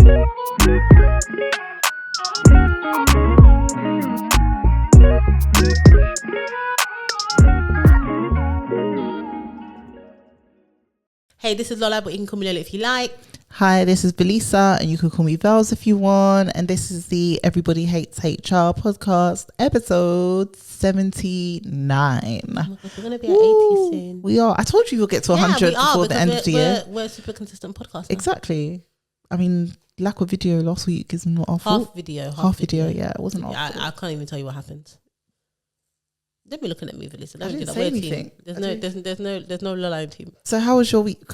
Hey, this is Lola, but you can call me Lola if you like. Hi, this is Velisa, and you can call me Vels if you want. And this is the Everybody Hates HR podcast, episode 79. Oh my God, we're going to be at 80 soon. We are. I told you we'll get to 100 before the end of the year. We're a super consistent podcast now. Exactly. I mean, lack of video last week is not our fault. Half video, yeah. It wasn't our fault. I can't even tell you what happened. Don't be looking at me, Velisa. I didn't say anything. There's no Lola in team. So how was your week?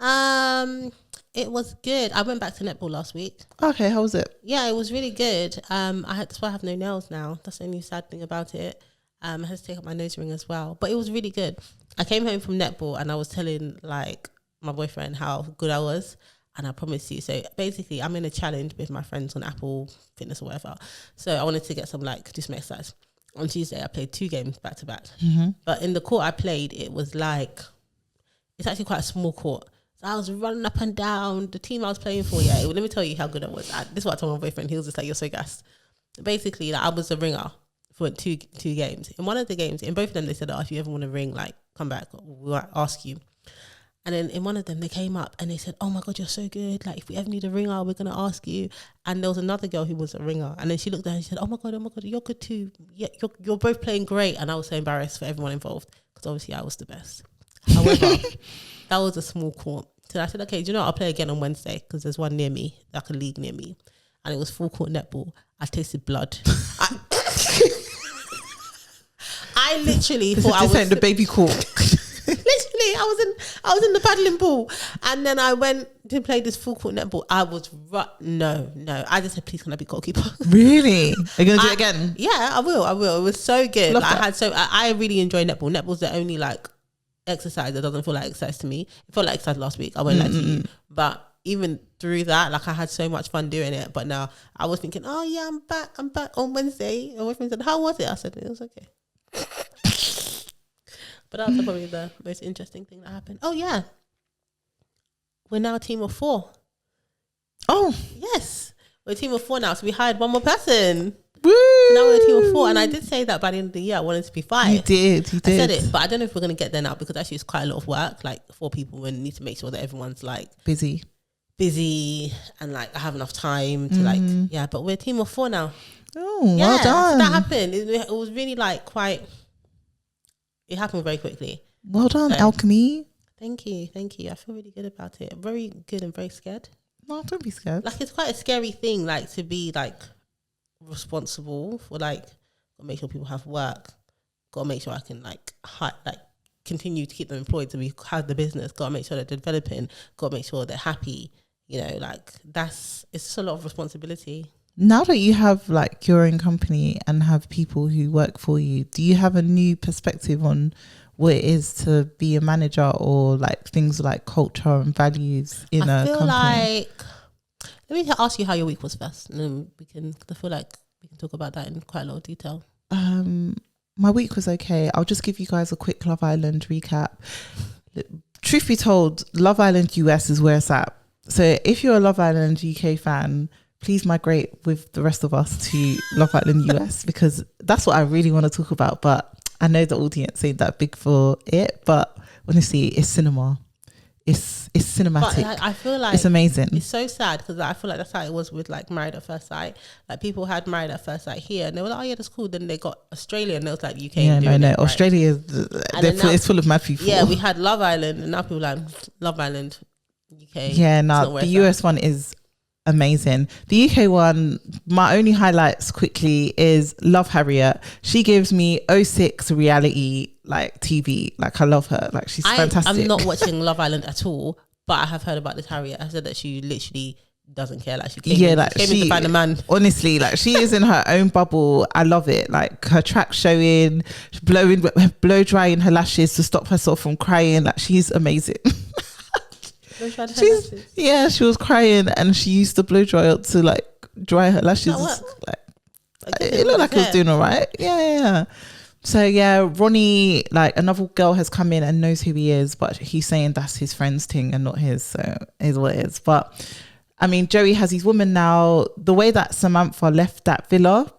It was good. I went back to netball last week. Okay, how was it? Yeah, it was really good. That's why I have no nails now. That's the only sad thing about it. I had to take up my nose ring as well, but it was really good. I came home from netball and I was telling like my boyfriend how good I was, and I promise you. So basically, I'm in a challenge with my friends on Apple Fitness or whatever. So I wanted to get do some exercise. On Tuesday, I played 2 games back to back. But in the court I played, it's actually quite a small court. So I was running up and down. The team I was playing for, let me tell you how good I was. This is what I told my boyfriend. He was just like, you're so gassed. Basically, I was a ringer for two games. In one of the games, in both of them, they said, if you ever want to ring, come back, we'll ask you. And then in one of them, they came up and they said, oh my God, you're so good. Like, if we ever need a ringer, we're going to ask you. And there was another girl who was a ringer. And then she looked at her and she said, oh my God, you're good too. Yeah, you're both playing great. And I was so embarrassed for everyone involved because obviously I was the best. However, that was a small court. So I said, okay, do you know what? I'll play again on Wednesday because there's one near me, like a league near me. And it was full court netball. I tasted blood. I literally thought I was... This ain't the baby court. Literally, I was in the paddling pool, and then I went to play this full court netball. I was no. I just said, please, can I be goalkeeper? Really? Are you gonna do it again? Yeah, I will. It was so good. I really enjoy netball. Netball's the only exercise that doesn't feel like exercise to me. It felt like exercise last week. I won't lie to you, but even through that, I had so much fun doing it. But now I was thinking, oh yeah, I'm back on Wednesday. My boyfriend said, how was it? I said, it was okay. But that was probably the most interesting thing that happened. Oh, yeah. We're now a team of 4. Oh. Yes. We're a team of 4 now. So we hired one more person. Woo. So now we're a team of 4. And I did say that by the end of the year, I wanted to be 5. You did. I said it. But I don't know if we're going to get there now because actually it's quite a lot of work. 4 people and need to make sure that everyone's busy and I have enough time to but we're a team of 4 now. Oh, yeah, well done. So that happened. It was really quite... It happened very quickly. Well done, alchemy. Thank you. I feel really good about it. Very good and very scared. No, don't be scared. It's quite a scary thing, to be responsible for gotta make sure people have work. Gotta make sure I can continue to keep them employed so we have the business. Gotta make sure that they're developing. Gotta make sure they're happy. It's just a lot of responsibility. Now that you have your own company and have people who work for you, do you have a new perspective on what it is to be a manager or things like culture and values in a company? Let me ask you how your week was first, and then I feel like we can talk about that in quite a lot of detail. My week was okay. I'll just give you guys a quick Love Island recap. Truth be told, Love Island US is where it's at. So if you're a Love Island UK fan, please migrate with the rest of us to Love Island US because that's what I really want to talk about. But I know the audience ain't that big for it. But honestly, it's cinema. It's cinematic. But I feel it's amazing. It's so sad because I feel like that's how it was with Married at First Sight. People had Married at First Sight here and they were like, oh yeah, that's cool. Then they got Australia and it was UK. Yeah, no. Right? Australia, it's full of mad people. Yeah, we had Love Island and now people are Love Island UK. Yeah, the US one is amazing. The UK one, my only highlights quickly is Love Harriet. She gives me 06 reality TV. I love her. She's fantastic. I'm not watching Love Island at all, but I have heard about this Harriet. I said that she literally doesn't care. She came in to find a man. Honestly, she is in her own bubble. I love it. Her track showing, blow drying her lashes to stop herself from crying. She's amazing. She was crying and she used the blow dryer to dry her lashes. It looked like it was doing all right. Yeah. So yeah, Ronnie, another girl has come in and knows who he is, but he's saying that's his friend's thing and not his. So it is what it is. But I mean, Joey has his woman now. The way that Samantha left that villa,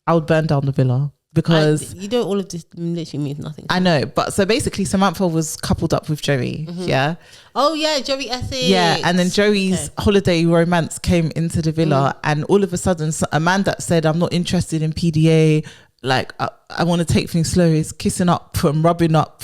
I would burn down the villa. Because you know, all of this literally means nothing. I know, but so basically Samantha was coupled up with Joey, yeah. Oh yeah, Joey Essex. Yeah, and then Joey's holiday romance came into the villa, and all of a sudden a man that said, I'm not interested in PDA, like I want to take things slow, is kissing up and rubbing up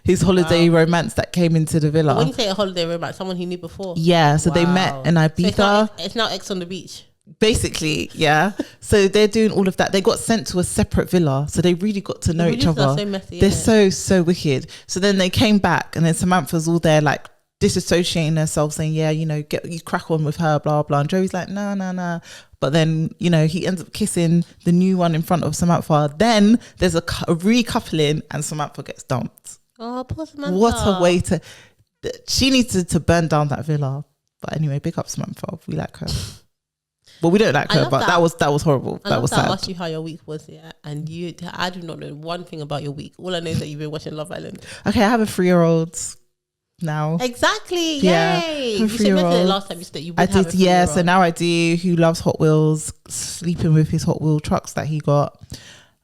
his holiday romance that came into the villa. But when you say a holiday romance, someone he knew before. Yeah, so they met in Ibiza. So it's now Ex on the Beach. Basically, yeah. So they're doing all of that. They got sent to a separate villa, so they really got to know each other. So messy, they're so wicked. So then they came back, and then Samantha's all there like disassociating herself, saying, "Yeah, you know, you crack on with her, blah blah." And Joey's like, "No." But then, you know, he ends up kissing the new one in front of Samantha. Then there's a recoupling, and Samantha gets dumped. Oh, poor Samantha. What a way to. She needed to burn down that villa. But anyway, big up Samantha. We like her. Well, we don't like her, but that was horrible. That was sad. I asked you how your week was, yeah, and I do not know one thing about your week. All I know is that you've been watching Love Island. Okay, I have a 3-year-old now. Exactly. Yeah, yay! You should mention it last time you said that you would have a 3-year-old. Yeah, so now I do. Who loves Hot Wheels, sleeping with his Hot Wheel trucks that he got.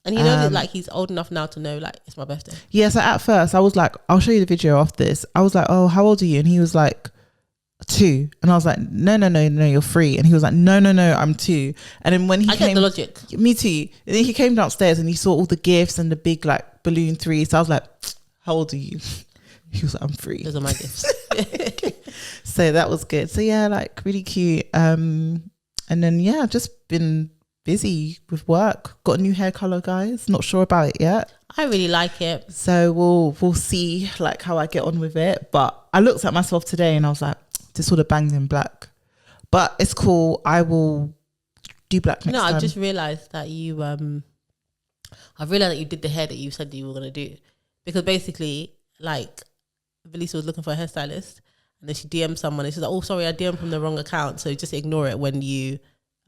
And he knows it, like he's old enough now to know, like, it's my birthday. Yeah, so at first I was like, I'll show you the video of this. I was like, oh, how old are you? And he was like, 2. And I was like, no, you're 3. And he was like, no, I'm 2. And then when he I get the logic. Me too. And then he came downstairs and he saw all the gifts and the big like balloon 3. So I was like, how old are you? He was like, I'm 3. Those are my gifts. So that was good. So yeah, like really cute. And then yeah, just been busy with work. Got a new hair color, guys. Not sure about it yet. I really like it. So we'll see like how I get on with it. But I looked at myself today and I was like, this sort of bangs in black, but it's cool. I will do black next time. I just realized that you I've realized that you did the hair that you said that you were gonna do, because basically like Velisa was looking for a hairstylist and then she DM'd someone and she's like, oh sorry, I DM'd from the wrong account, so just ignore it when you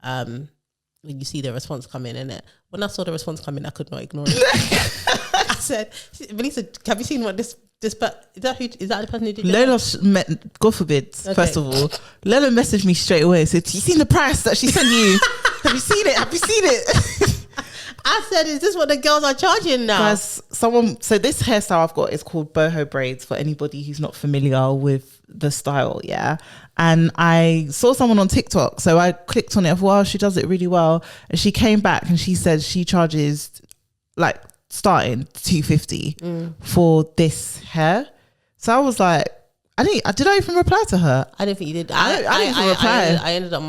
see the response come in. And when I saw the response come in, I could not ignore it. I said, Velisa, have you seen what this but is that the person who did Lola God forbid, first of all, Lola messaged me straight away, said, you seen the price that she sent you? Have you seen it? I said, is this what the girls are charging now? Guys, so this hairstyle I've got is called boho braids, for anybody who's not familiar with the style, yeah. And I saw someone on TikTok, so I clicked on it. Wow, she does it really well. And she came back and she said she charges like starting $250 for this hair. So I was like, did I even reply to her? I didn't think you did. I didn't even reply. I ended up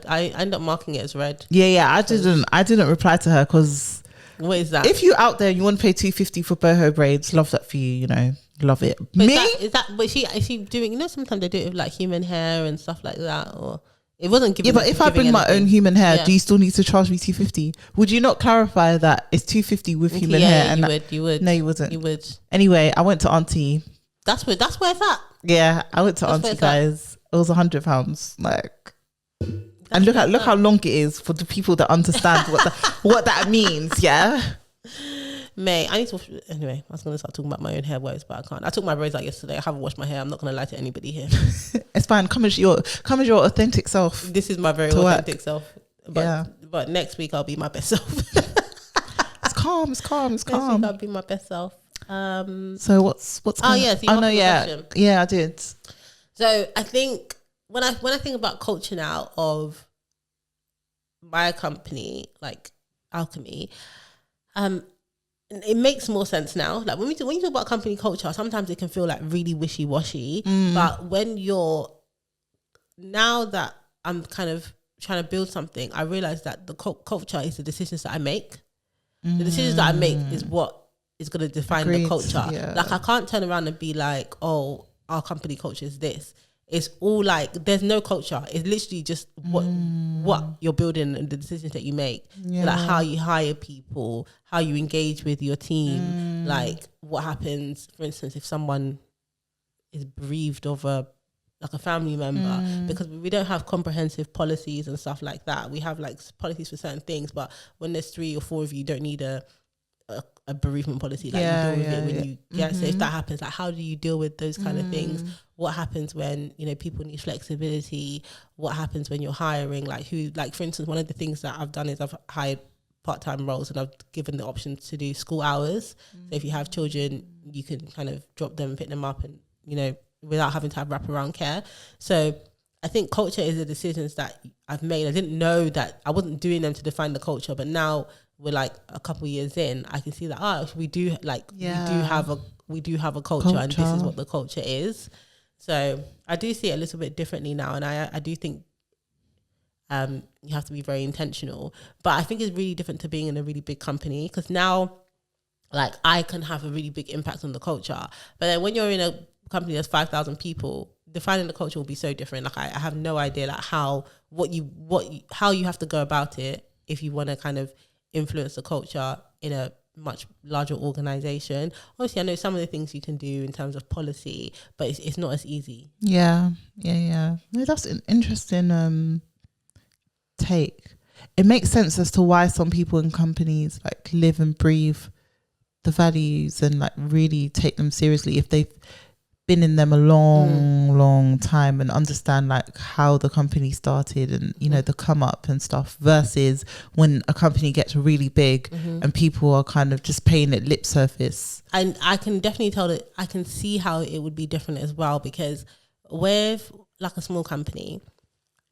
I ended up marking it as red. Yeah, I didn't reply to her because what is that? If you're out there and you want to pay $250 for boho braids, love that for you, you know, love it. But but is she doing, you know, sometimes they do it with like human hair and stuff like that, or it wasn't giving. Yeah, but if I bring my own human hair, do you still need to charge me $250? Would you not clarify that it's $250 with human hair? And you would. No, you wouldn't. You would. Anyway, I went to Auntie. That's where it's at. Yeah, I went to Auntie, guys. It was £100. Like, and look how long it is for the people that understand what that means. Yeah. May I need to anyway. I was gonna start talking about my own hair woes, but I can't. I took my braids out yesterday. I haven't washed my hair. I'm not gonna lie to anybody here. It's fine. Come as your authentic self. This is my very authentic self. But next week I'll be my best self. It's calm. Next week I'll be my best self. So what's oh yeah, so yeah, I did. So I think when I think about culture now of my company, like Alchemy, it makes more sense now. Like when you talk about company culture, sometimes it can feel like really wishy-washy. But when now that I'm kind of trying to build something, I realize that the culture is the decisions that I make. The decisions that I make is what is going to define the culture. Yeah. Like I can't turn around and be like, oh, our company culture is this. It's all like, there's no culture. It's literally just what you're building and the decisions that you make. Yeah. So like how you hire people, how you engage with your team, like what happens, for instance, if someone is bereaved of a family member, because we don't have comprehensive policies and stuff like that. We have like policies for certain things, but when there's 3 or 4 of you, you don't need a a bereavement policy. Like you deal with it when you get. So if that happens, like how do you deal with those kind of things? What happens when people need flexibility? What happens when you're hiring? Like for instance, one of the things that I've done is I've hired part-time roles and I've given the option to do school hours. So if you have children, you can kind of drop them, pick them up, and without having to have wraparound care. So I think culture is the decisions that I've made. I didn't know that I wasn't doing them to define the culture, but now we're like a couple of years in, I can see that we do have a culture, and this is what the culture is. So I do see it a little bit differently now, and I do think you have to be very intentional. But I think it's really different to being in a really big company, because now like I can have a really big impact on the culture. But then when you're in a company that's 5,000 people, defining the culture will be so different. Like I have no idea like how you have to go about it if you want to kind of influence the culture in a much larger organization. Obviously, I know some of the things you can do in terms of policy, but it's not as easy. Yeah. No, that's an interesting take. It makes sense as to why some people in companies like live and breathe the values and like really take them seriously if they've been in them a long time and understand like how the company started and the come up and stuff, versus when a company gets really big and people are kind of just paying it lip surface. And I can definitely tell that I can see how it would be different as well, because with like a small company,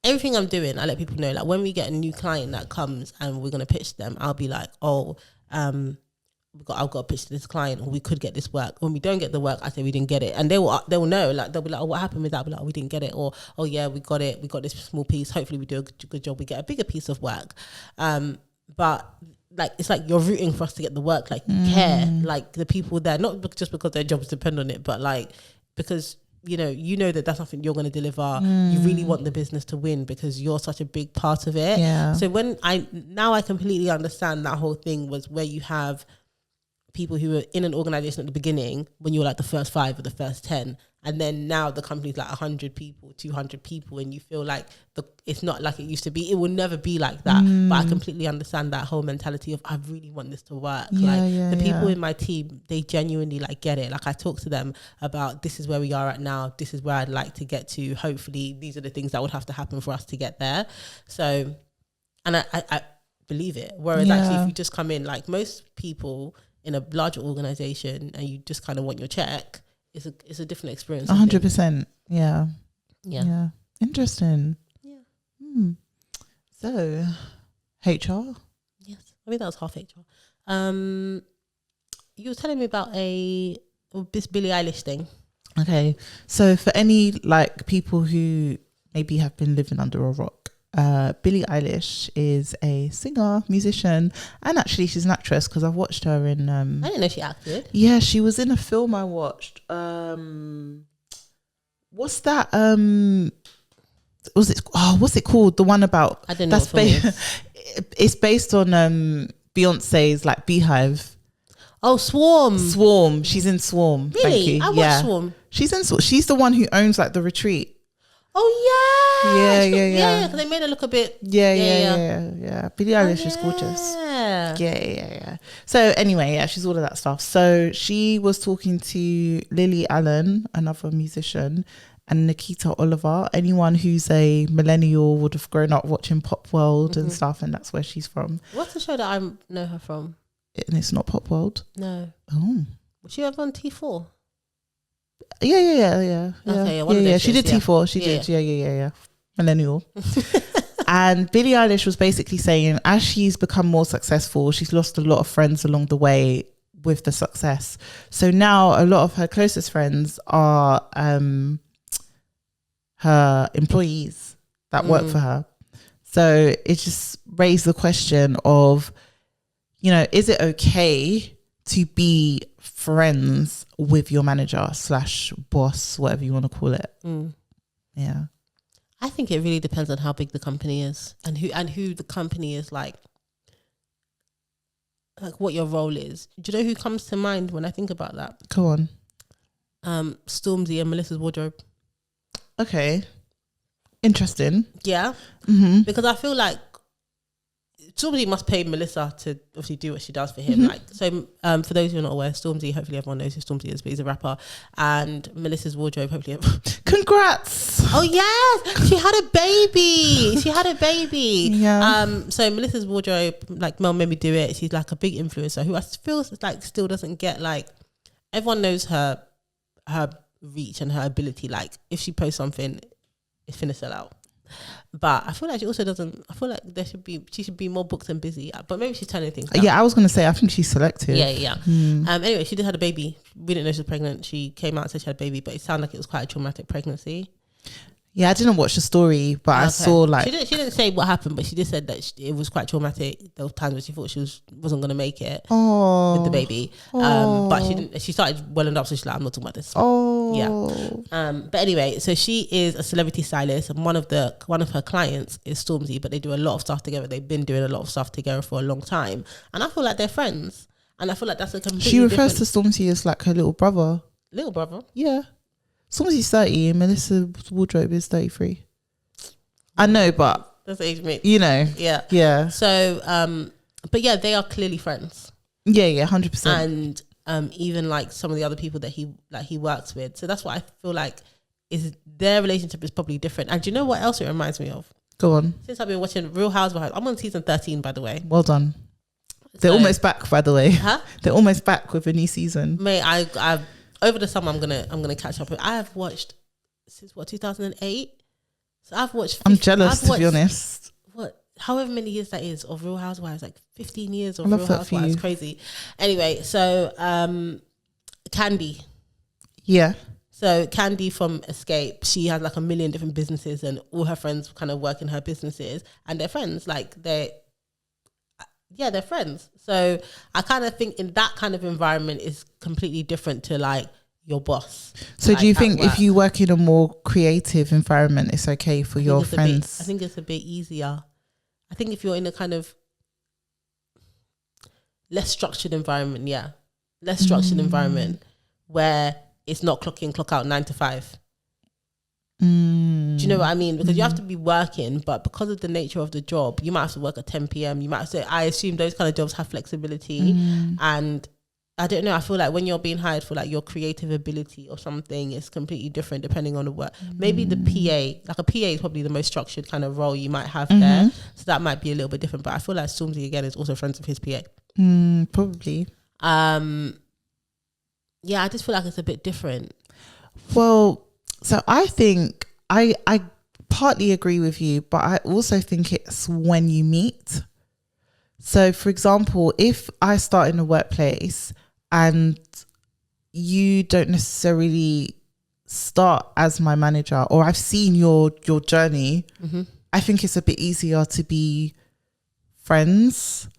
everything I'm doing, I let people know. Like when we get a new client that comes and we're going to pitch them, I'll be like, I've got a pitch to this client, or we could get this work. When we don't get the work, I say we didn't get it, and they will know. Like they'll be like, "Oh, what happened with that?" I'll be like, "Oh, we didn't get it," or "Oh yeah, we got it. We got this small piece. Hopefully, we do a good job. We get a bigger piece of work." But like it's like you're rooting for us to get the work. Like you care, like the people there, not just because their jobs depend on it, but like because you know that that's something you're going to deliver. You really want the business to win because you're such a big part of it. Yeah. So when I completely understand that whole thing was where you have people who were in an organization at the beginning when you were like the first 5 or the first 10, and then now the company's like 100 people, 200 people, and you feel like it's not like it used to be. It will never be like that. But I completely understand that whole mentality of I really want this to work. The people in my team, they genuinely like get it. Like I talk to them about this is where we are at now. This is where I'd like to get to. Hopefully these are the things that would have to happen for us to get there. So, and I believe it. Whereas actually if you just come in, like most people in a larger organization and you just kind of want your check, it's a different experience. 100%. Yeah. Interesting. Yeah. So HR. Yes, I mean that was half HR. You were telling me about this Billie Eilish thing. Okay, so for any like people who maybe have been living under a rock, Billie Eilish is a singer, musician, and actually she's an actress because I've watched her in I didn't know she acted. Yeah, she was in a film I watched. What's that? What's it called? The one about I don't know. It's based on Beyonce's like Beehive. Oh, Swarm. She's in Swarm. Really? Thank you. I watched Swarm. She's in Swarm. She's the one who owns like the retreat. Oh yeah. Yeah. Because they made her look a bit. Yeah. Billie Eilish is gorgeous. Yeah. So anyway, she's all of that stuff. So she was talking to Lily Allen, another musician, and Nikita Oliver. Anyone who's a millennial would have grown up watching Pop World and stuff, and that's where she's from. What's the show that I know her from? And it's not Pop World. No. Oh. Was she ever on T4? Yeah. Okay, she did T4. She did. Yeah. Millennial. And Billie Eilish was basically saying, as she's become more successful, she's lost a lot of friends along the way with the success. So now a lot of her closest friends are her employees that work for her. So it just raised the question of, is it okay to be friends with your manager / boss, whatever you want to call it? Yeah. I think it really depends on how big the company is and who the company is, like what your role is. Do you know who comes to mind when I think about that? Go on. Stormzy and Melissa's wardrobe. Okay. Interesting. Yeah. Mm-hmm. Because I feel like Stormzy must pay Melissa to obviously do what she does for him. Like, so for those who are not aware, Stormzy, hopefully everyone knows who Stormzy is, but he's a rapper. And Melissa's wardrobe, hopefully. Congrats! Oh yes, she had a baby. Yeah. So Melissa's wardrobe, like Mel made me do it. She's like a big influencer who I feel like still doesn't get, like, everyone knows her reach and her ability. Like, if she posts something, it's finna sell out. But I feel like she also doesn't. I feel like she should be more booked and busy. But maybe she's turning things down. Yeah, I was gonna say I think she's selective. Yeah. Anyway, she did have a baby. We didn't know she was pregnant. She came out and said she had a baby, but it sounded like it was quite a traumatic pregnancy. Yeah, I didn't watch the story, but I saw like she didn't say what happened, but she just said that it was quite traumatic. There were times when she thought she wasn't gonna make it with the baby. But she didn't. She started welling up, so she's like, I'm not talking about this. But anyway, so she is a celebrity stylist, and one of her clients is Stormzy, but they do a lot of stuff together. They've been doing a lot of stuff together for a long time, and I feel like they're friends. And I feel like that's a completely She refers to Stormzy as like her little brother. Little brother? Yeah. Stormzy's 30 and Melissa's wardrobe is 33. I know, but that's age mate. You know. Yeah. Yeah. So, but yeah, they are clearly friends. Yeah, 100%. And even like some of the other people that he works with. So that's what I feel like is their relationship is probably different. And do you know what else it reminds me of? Go on. Since I've been watching Real Housewives, I'm on season 13, by the way. Well done. They're almost back, by the way. Huh? They're almost back with a new season. Mate, I've over the summer I'm gonna catch up. I have watched since 2008. So I've watched. I'm jealous, to be honest. However many years that is of Real Housewives, like 15 years of Real Housewives, crazy. Anyway, so Candy. Yeah. So Candy from Escape, she has like a million different businesses, and all her friends kind of work in her businesses, and they're friends. Like they're friends. So I kind of think in that kind of environment is completely different to like your boss. So like, do you think if you work in a more creative environment, it's okay for your friends? I think it's a bit easier. I think if you're in a kind of less structured environment, where it's not clock in, clock out 9 to 5. Do you know what I mean? Because you have to be working, but because of the nature of the job, you might have to work at 10 p.m. You might have to, I assume those kind of jobs have flexibility. And I don't know, I feel like when you're being hired for like your creative ability or something, it's completely different depending on the work. Maybe the PA, like a PA is probably the most structured kind of role you might have there. So that might be a little bit different. But I feel like Stormzy again is also friends with his PA. Probably. Yeah, I just feel like it's a bit different. Well, so I think I partly agree with you, but I also think it's when you meet. So for example, if I start in a workplace and you don't necessarily start as my manager, or I've seen your journey, I think it's a bit easier to be friends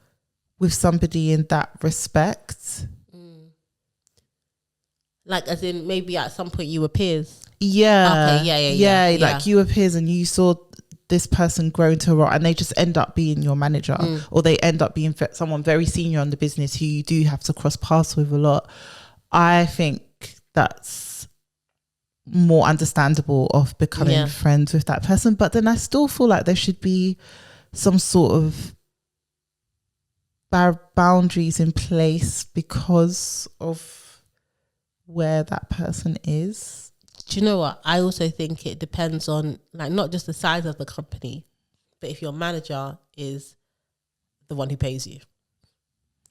with somebody in that respect. Like as in maybe at some point you were peers. Yeah. Okay, yeah. Like you were peers and you saw this person grow into a role and they just end up being your manager, or they end up being someone very senior in the business who you do have to cross paths with a lot. I think that's more understandable of becoming friends with that person. But then I still feel like there should be some sort of boundaries in place because of where that person is. Do you know what? I also think it depends on like not just the size of the company, but if your manager is the one who pays you.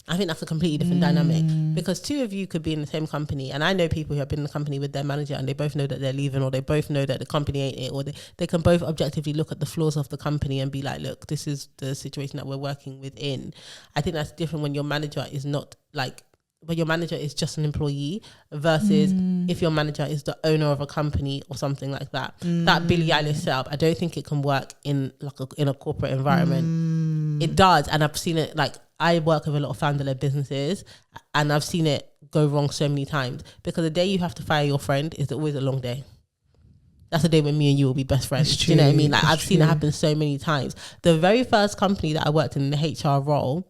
I think that's a completely different dynamic, because two of you could be in the same company, and I know people who have been in the company with their manager and they both know that they're leaving, or they both know that the company ain't it, or they can both objectively look at the flaws of the company and be like, look, this is the situation that we're working within. I think that's different when your manager is not like, but your manager is just an employee versus if your manager is the owner of a company or something like that. That Billie Eilish setup, I don't think it can work in like in a corporate environment. It does, and I've seen it. Like I work with a lot of founder-led businesses, and I've seen it go wrong so many times, because the day you have to fire your friend is always a long day. That's the day when me and you will be best friends. Do you know what I mean? Like I've seen it happen so many times. The very first company that I worked in the HR role,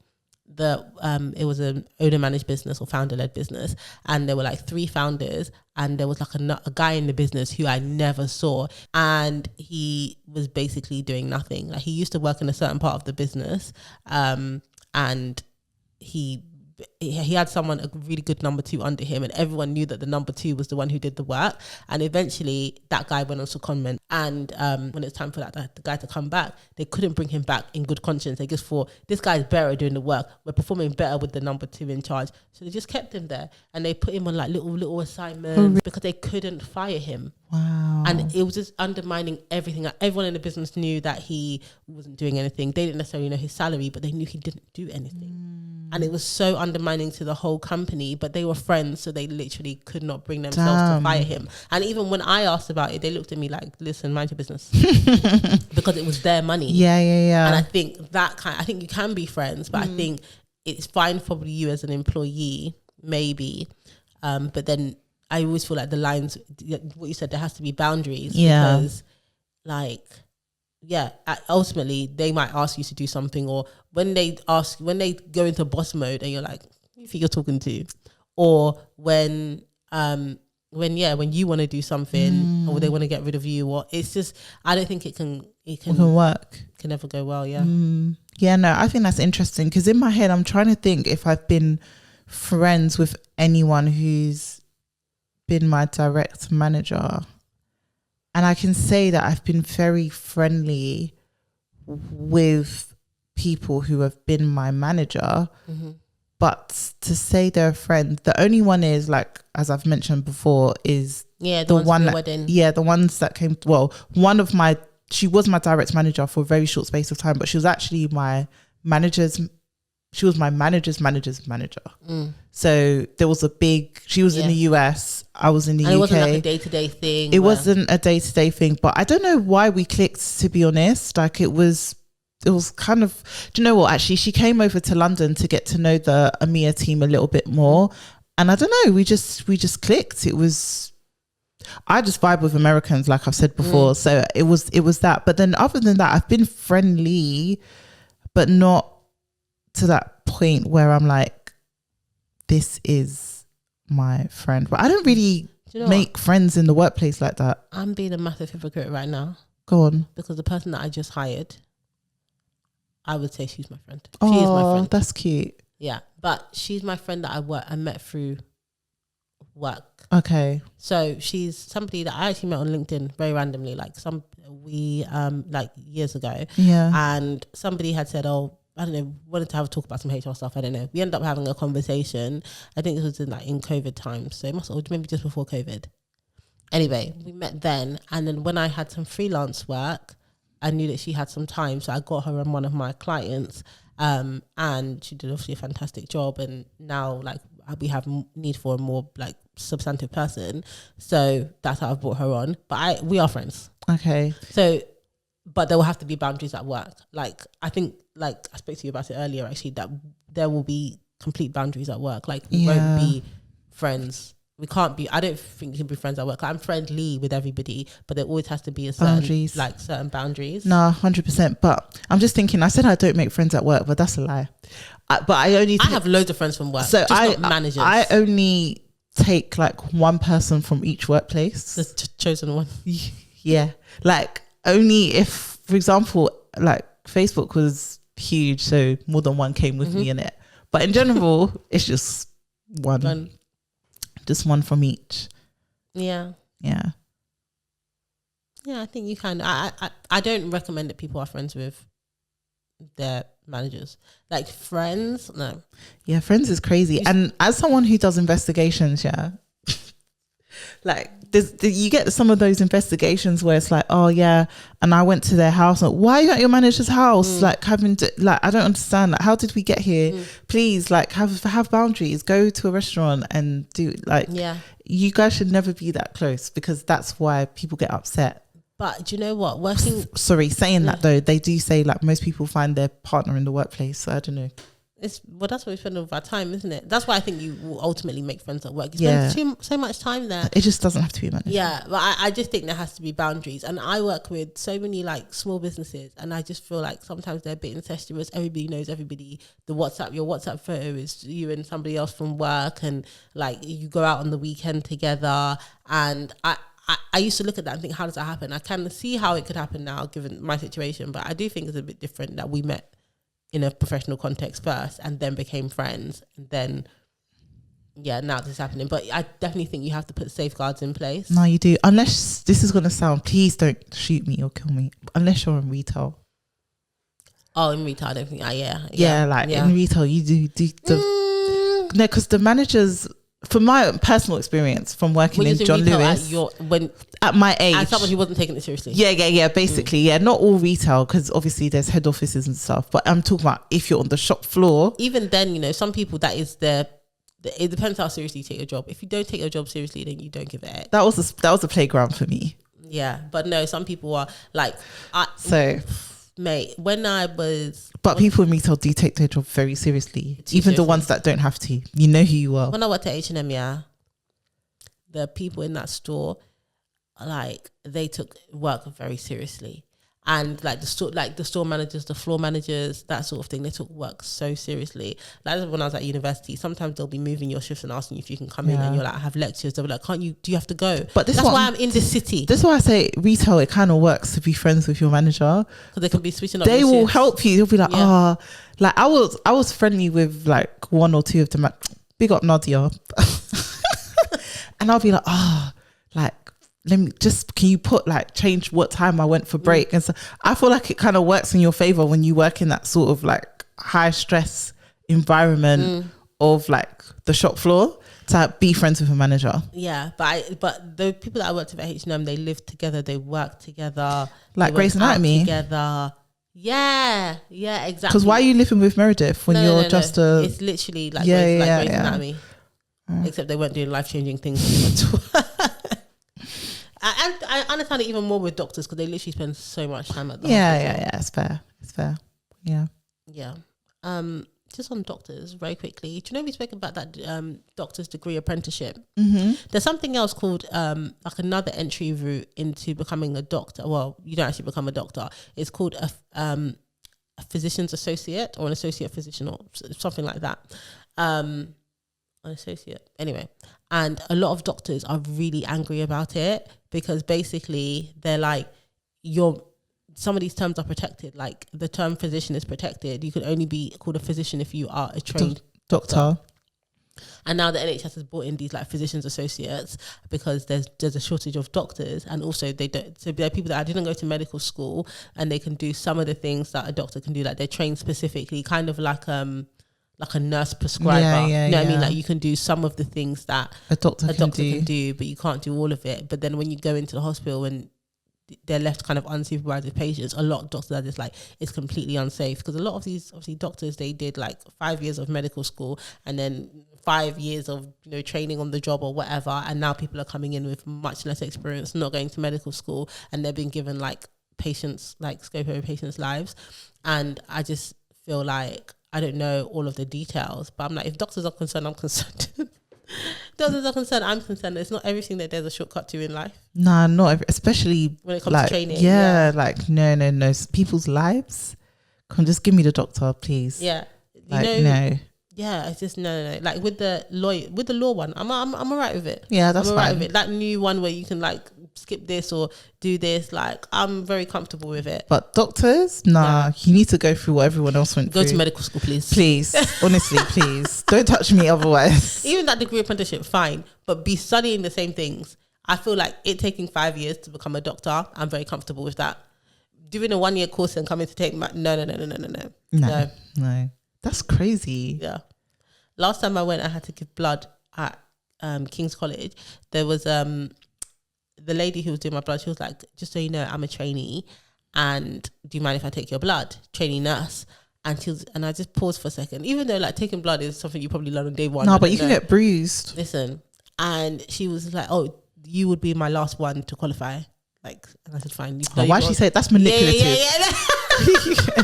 it was an owner managed business or founder led business, and there were like 3 founders, and there was like a guy in the business who I never saw, and he was basically doing nothing. Like, he used to work in a certain part of the business, and he had someone, a really good number 2 under him, and everyone knew that the number 2 was the one who did the work. And eventually that guy went on secondment, and when it's time for the guy to come back, they couldn't bring him back in good conscience. They just thought, this guy's better doing the work, we're performing better with the number 2 in charge, so they just kept him there, and they put him on like little assignments because they couldn't fire him. Wow. And it was just undermining everything. Like, everyone in the business knew that he wasn't doing anything. They didn't necessarily know his salary, but they knew he didn't do anything. And it was so undermining to the whole company, but they were friends, so they literally could not bring themselves to fire him. And even when I asked about it, they looked at me like, listen, mind your business. Because it was their money. Yeah. And I think I think you can be friends, but I think it's fine for you as an employee, maybe. But then I always feel like the lines, what you said, there has to be boundaries. Yeah. Because ultimately they might ask you to do something, or when they go into boss mode and you're like, who do you think you're talking to? Or when you want to do something, or they want to get rid of you, or it's just, I don't think it can work. Can never go well. Yeah. Yeah, no, I think that's interesting, because in my head I'm trying to think if I've been friends with anyone who's been my direct manager. And I can say that I've been very friendly with people who have been my manager. But to say they're a friend, the only one is, like, as I've mentioned before, is the ones that came. Well, she was my direct manager for a very short space of time, but she was actually my manager's. She was my manager's manager. So there was she was in the US, I was in the UK. It wasn't like a day-to-day thing. It wasn't a day-to-day thing, but I don't know why we clicked, to be honest. Like, it was kind of, do you know what? Actually, she came over to London to get to know the EMEA team a little bit more. And I don't know, we just clicked. I just vibe with Americans, like I've said before. So it was that. But then other than that, I've been friendly, but not to that point where I'm like, this is my friend. But I don't really make friends in the workplace like that. I'm being a massive hypocrite right now. Go on. Because the person that I just hired, I would say she's my friend. Oh, she is my friend. That's cute. Yeah, but she's my friend that I met through work. Okay. So she's somebody that I actually met on LinkedIn very randomly, like years ago. Yeah. And somebody had said, oh, I don't know, wanted to have a talk about some HR stuff. I don't know. We ended up having a conversation. I think this was in COVID times. So it must have maybe just before COVID. Anyway, we met then. And then when I had some freelance work, I knew that she had some time. So I got her on one of my clients. And she did obviously a fantastic job. And now we have need for a more substantive person. So that's how I brought her on. But we are friends. Okay. So, but there will have to be boundaries at work. I think, I spoke to you about it earlier, actually, that there will be complete boundaries at work. We won't be friends. We can't be, I don't think you can be friends at work. I'm friendly with everybody, but there always has to be a certain boundaries. Certain boundaries. No, 100%. But I'm just thinking, I said I don't make friends at work, but that's a lie. I have loads of friends from work. So not managers. I only take one person from each workplace. The chosen one. Yeah. Only if, for example, Facebook was huge, so more than one came with me in it. But in general, it's just one. Just one from each. Yeah. Yeah. Yeah, I think you can. I don't recommend that people are friends with their managers. Friends, no. Yeah, friends is crazy. And as someone who does investigations, yeah, you get some of those investigations where it's oh yeah, and I went to their house. Why are you at your manager's house? I don't understand. How did we get here? Please, have boundaries. Go to a restaurant and do yeah. You guys should never be that close, because that's why people get upset. But do you know what? Saying that though, they do say most people find their partner in the workplace. So I don't know. That's what we spend all of our time, isn't it? That's why I think you will ultimately make friends at work. You spend so much time there. It just doesn't have to be management. Yeah, but I just think there has to be boundaries. And I work with so many like small businesses, and I just feel like sometimes they're a bit incestuous. Everybody knows everybody. Your WhatsApp photo is you and somebody else from work, and like you go out on the weekend together. And I used to look at that and think, how does that happen? I can see how it could happen now, given my situation, but I do think it's a bit different that we met in a professional context first and then became friends, and then now this is happening. But I definitely think you have to put safeguards in place. No, you do. Unless, this is going to sound, please don't shoot me or kill me, unless you're in retail. Oh, in retail, I don't think. In retail you do no, because the managers, from my personal experience from working in John Lewis at my age, as someone who wasn't taking it seriously, basically, not all retail, because obviously there's head offices and stuff, but I'm talking about if you're on the shop floor. Even then, some people, that is it depends how seriously you take your job. If you don't take your job seriously, then you don't give it. That was a playground for me. Yeah, but no, some people are like, mate, but people in retail do take their job very seriously, even the ones that don't have to. You know who you are. When I worked at H&M, the people in that store, like, they took work very seriously. And like the store managers, the floor managers, that sort of thing, they took work so seriously. Like when I was at university, sometimes they'll be moving your shifts and asking you if you can come in, and you're like, I have lectures. They'll be like, do you have to go? But that's why I'm in this city. This is why I say retail, it kind of works to be friends with your manager. Because they can be switching up. They will help you. They'll be like, like I was friendly with like one or two of them. Like, big up Nadia. And I'll be like, like, can you change what time I went for break? And so I feel like it kind of works in your favor when you work in that sort of like high stress environment of like the shop floor, to be friends with a manager. Yeah, but the people that I worked with at H&M, they lived together, they worked together, like Grey's Anatomy together. Yeah, exactly. Because why are you living with Meredith when you're just a? It's literally like Grey's Anatomy, except they weren't doing life-changing things. I understand it even more with doctors, because they literally spend so much time at the hospital. It's fair. Yeah. Just on doctors, very quickly. Do you know we spoke about that doctor's degree apprenticeship? Mm-hmm. There's something else called like another entry route into becoming a doctor. Well, you don't actually become a doctor. It's called a physician's associate, or an associate physician, or something like that. An associate. Anyway. And a lot of doctors are really angry about it, because basically they're like, some of these terms are protected. Like the term physician is protected. You can only be called a physician if you are a trained doctor. And now the NHS has brought in these like physicians associates, because there's a shortage of doctors, and also they don't. So there are people that didn't go to medical school, and they can do some of the things that a doctor can do. Like they're trained specifically, kind of like a nurse prescriber. You know what I mean? Like you can do some of the things that a doctor can do, but you can't do all of it. But then when you go into the hospital and they're left kind of unsupervised with patients, a lot of doctors are just like, it's completely unsafe. Because a lot of these obviously doctors, they did like 5 years of medical school and then 5 years of training on the job or whatever, and now people are coming in with much less experience, not going to medical school, and they're being given like patients, like scope over patients' lives. And I just feel like I don't know all of the details, but I'm like, if doctors are concerned, I'm concerned. Doctors are concerned, I'm concerned. It's not everything that there's a shortcut to in life. Nah, not especially when it comes like, to training. Yeah, like no, people's lives. Come, just give me the doctor, please. Yeah, no. Yeah, it's just no. Like with the law one, I'm alright with it. Yeah, that's I'm fine. alright with it. That new one where you can like skip this or do this, like I'm very comfortable with it. But doctors, nah, you need to go through what everyone else went through. Go to medical school, please. Please, honestly, please. Don't touch me otherwise. Even that degree apprenticeship, fine, but be studying the same things. I feel like it taking 5 years to become a doctor, I'm very comfortable with that. Doing a 1 year course and coming to take no. That's crazy. Yeah. Last time I went, I had to give blood at King's College. There was the lady who was doing my blood. She was like, just so you know, I'm a trainee, and do you mind if I take your blood? Trainee nurse. And I just paused for a second, even though like taking blood is something you probably learn on day one. No, but you can get bruised. Listen, and she was like, "Oh, you would be my last one to qualify." Like, and I said, "Fine." Why she said that's manipulative? Yeah.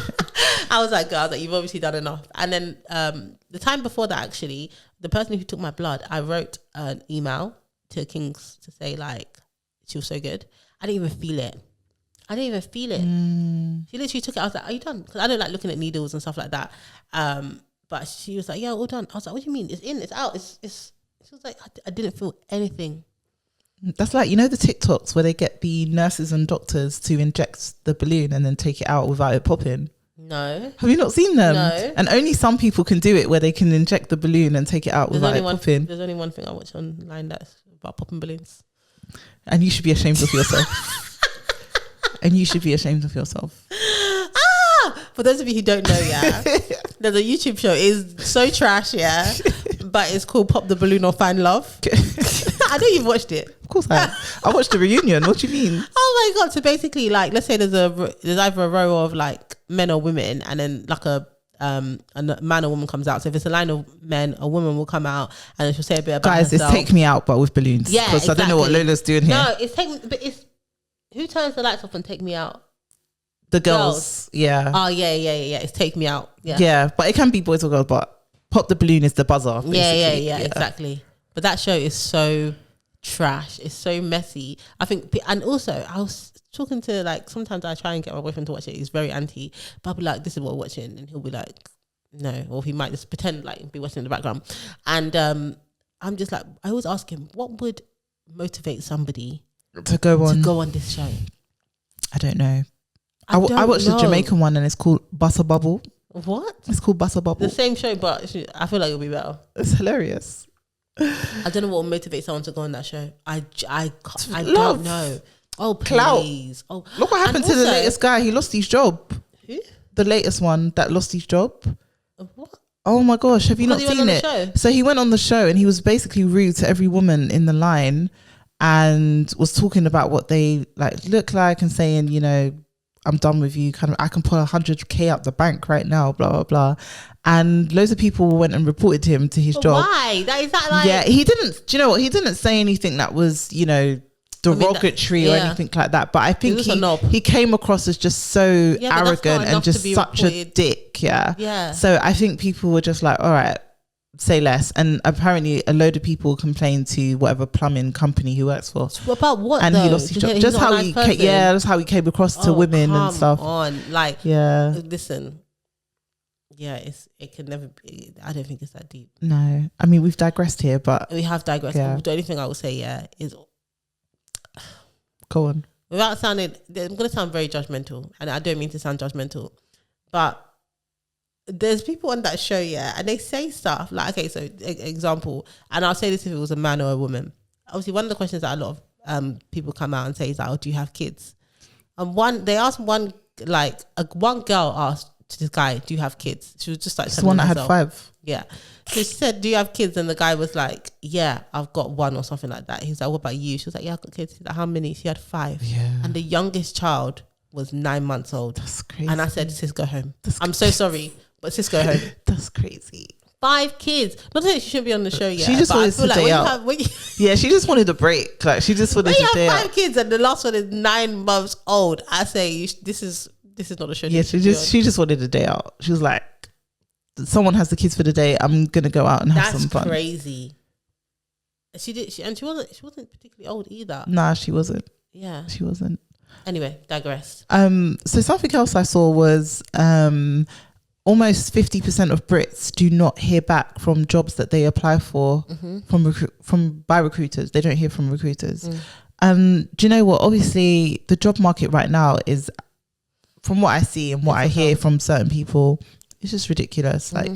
I was like, girl, that you've obviously done enough. And then the time before that, actually, the person who took my blood, I wrote an email to Kings to say like she was so good. I didn't even feel it. She literally took it. I was like, are you done? Because I don't like looking at needles and stuff like that. But she was like, yeah, all done. I was like, what do you mean? It's in, it's out. It's. She was like, I didn't feel anything. That's like, you know, the TikToks where they get the nurses and doctors to inject the balloon and then take it out without it popping. No. Have you not seen them? No. And only some people can do it where they can inject the balloon and take it out without it popping. There's only one thing I watch online that's about popping balloons. And you should be ashamed of yourself. And you should be ashamed of yourself. For those of you who don't know, yeah, there's a YouTube show. It's so trash, yeah, but it's called Pop the Balloon or Find Love. I know you've watched it. Of course I have. I watched the reunion. What do you mean? Oh my God. So basically, like, let's say there's either a row of like men or women, and then like a man or woman comes out. So if it's a line of men, a woman will come out and then she'll say a bit about Guys, herself. it's Take Me Out but with balloons. Yeah, because exactly. I don't know what Lola's doing here. No, it's who turns the lights off and Take Me Out? The girls. Yeah. Oh yeah. It's Take Me Out. Yeah. Yeah, but it can be boys or girls, but Pop the Balloon is the buzzer. Basically. Yeah, exactly. But that show is so trash. It's so messy. I think, and also I was talking to, like, sometimes I try and get my boyfriend to watch it. He's very anti, but I'll be like, this is what we're watching, and he'll be like, no, or he might just pretend like be watching in the background. And I'm just like, I always ask him, what would motivate somebody to go on this show? I don't know. I watched the Jamaican one and it's called Butter Bubble. What? It's called Butter Bubble. The same show, but I feel like it'll be better. It's hilarious. I don't know what will motivate someone to go on that show. I don't know. Oh, please. Clout. Oh, look what happened to the latest guy. He lost his job. Who? The latest one that lost his job. What? Oh my gosh, have you not seen it? So he went on the show and he was basically rude to every woman in the line and was talking about what they like look like and saying, you know, I'm done with you, kind of, I can pull 100k out the bank right now, blah blah blah. And loads of people went and reported him to his job. Why? Is that like? Yeah, he didn't. Do you know what? He didn't say anything that was, you know, derogatory or anything like that. But I think he came across as just so arrogant and just such a dick. Yeah. Yeah. So I think people were just like, all right, say less. And apparently a load of people complained to whatever plumbing company he works for. About what? And he lost his job. Just how he that's how he came across to women and stuff. Listen. Yeah, it can never be. I don't think it's that deep. No, I mean, we've digressed here, but we have digressed. Yeah. The only thing I will say, is go on. Without sounding, I'm going to sound very judgmental, and I don't mean to sound judgmental, but there's people on that show, and they say stuff like, okay, so example, and I'll say this if it was a man or a woman. Obviously, one of the questions that a lot of people come out and say is like, oh, do you have kids? And one girl asked to this guy, do you have kids? She was just like, the one that had 5. Yeah. So she said, do you have kids? And the guy was like, yeah, I've got 1 or something like that. He's like, what about you? She was like, yeah, I've got kids. He's like, how many? She had 5. Yeah. And the youngest child was 9 months old. That's crazy. And I said, sis, go home. I'm so sorry, but sis, go home. That's crazy. 5 kids. Not that she shouldn't be on the show yet. She just wanted to day out. Yeah, she just wanted a break. Like, she just wanted to day out. 5 kids and the last one is 9 months old. I say, this is not a show. Yeah, she just wanted a day out. She was like, someone has the kids for the day. I'm gonna go out and have some fun. That's crazy. She wasn't particularly old either. Nah, she wasn't. Yeah, she wasn't. Anyway, digress. So something else I saw was almost 50% of Brits do not hear back from jobs that they apply for by recruiters. They don't hear from recruiters. Do you know what? Obviously, the job market right now is, from what I see and what I hear from certain people, it's just ridiculous. Like,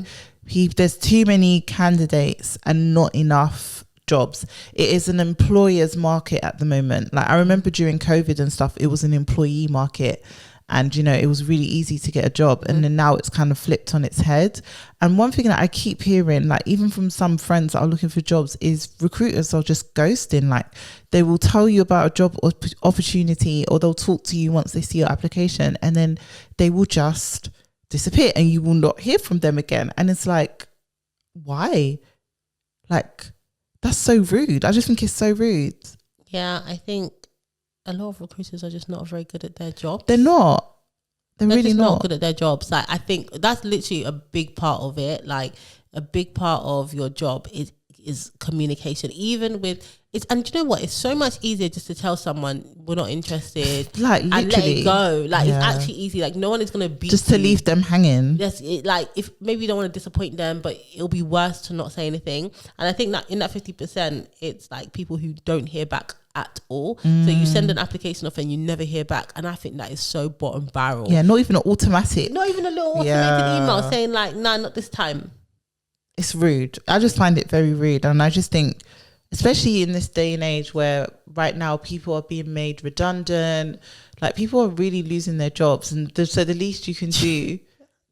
there's too many candidates and not enough jobs. It is an employer's market at the moment. Like, I remember during COVID and stuff, it was an employee market, and you know, it was really easy to get a job. And then now it's kind of flipped on its head. And one thing that I keep hearing, like even from some friends that are looking for jobs, is recruiters are just ghosting. Like, they will tell you about a job opportunity, or they'll talk to you once they see your application, and then they will just disappear and you will not hear from them again. And it's like, why? Like, that's so rude. I just think it's so rude. Yeah, I think a lot of recruiters are just not very good at their job. They're not. They're They're really just not not. good at their jobs. Like, I think that's literally a big part of it. Like, a big part of your job is communication. Even with it's, and you know what? It's so much easier just to tell someone we're not interested, Like, and let literally. it go. Like, Yeah. it's actually easy. Like, no one is gonna beat Just to you. leave them hanging. Yes, like, if maybe you don't want to disappoint them, but it'll be worse to not say anything. And I think that in that 50%, it's like people who don't hear back at all. So you send an application off and you never hear back, and I think that is so bottom barrel. Yeah, not even an automatic. Not even a little automated email saying like, nah, not this time. It's rude. I just find it very rude. And I just think, especially in this day and age where right now people are being made redundant, like people are really losing their jobs. And so the least you can do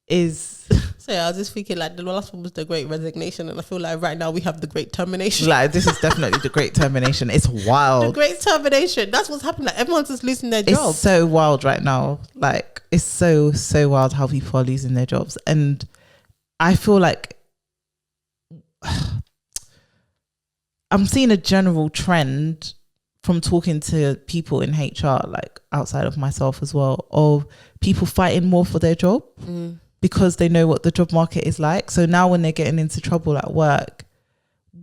is... So yeah, I was just thinking like the last one was the Great Resignation, and I feel like right now we have the Great Termination. Like, this is definitely the Great Termination. It's wild. The Great Termination. That's what's happening. Like, everyone's just losing their jobs. It's so wild right now. Like, it's so wild how people are losing their jobs. And I feel like I'm seeing a general trend from talking to people in HR, like outside of myself as well, of people fighting more for their job because they know what the job market is like. So now when they're getting into trouble at work,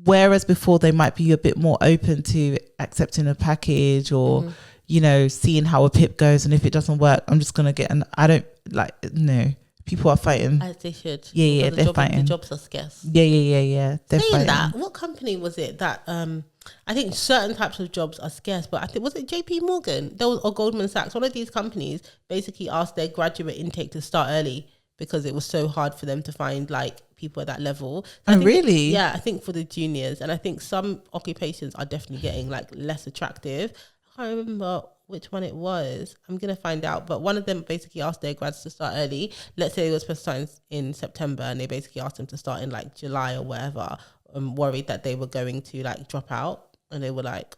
whereas before they might be a bit more open to accepting a package or, you know, seeing how a PIP goes, and if it doesn't work, I'm just going to get I don't like, no. People are fighting. As they should. Yeah, they're fighting. The jobs are scarce. Yeah. They're Saying fighting. that, what company was it that I think certain types of jobs are scarce, but I think, was it JP Morgan? Or Goldman Sachs? One of these companies basically asked their graduate intake to start early because it was so hard for them to find like people at that level. So Oh, really? Yeah, I think for the juniors, and I think some occupations are definitely getting like less attractive. I can't remember which one it was. I'm gonna find out, but one of them basically asked their grads to start early. Let's say it was supposed to start in September, and they basically asked them to start in like July or whatever. I'm worried that they were going to like drop out, and they were like,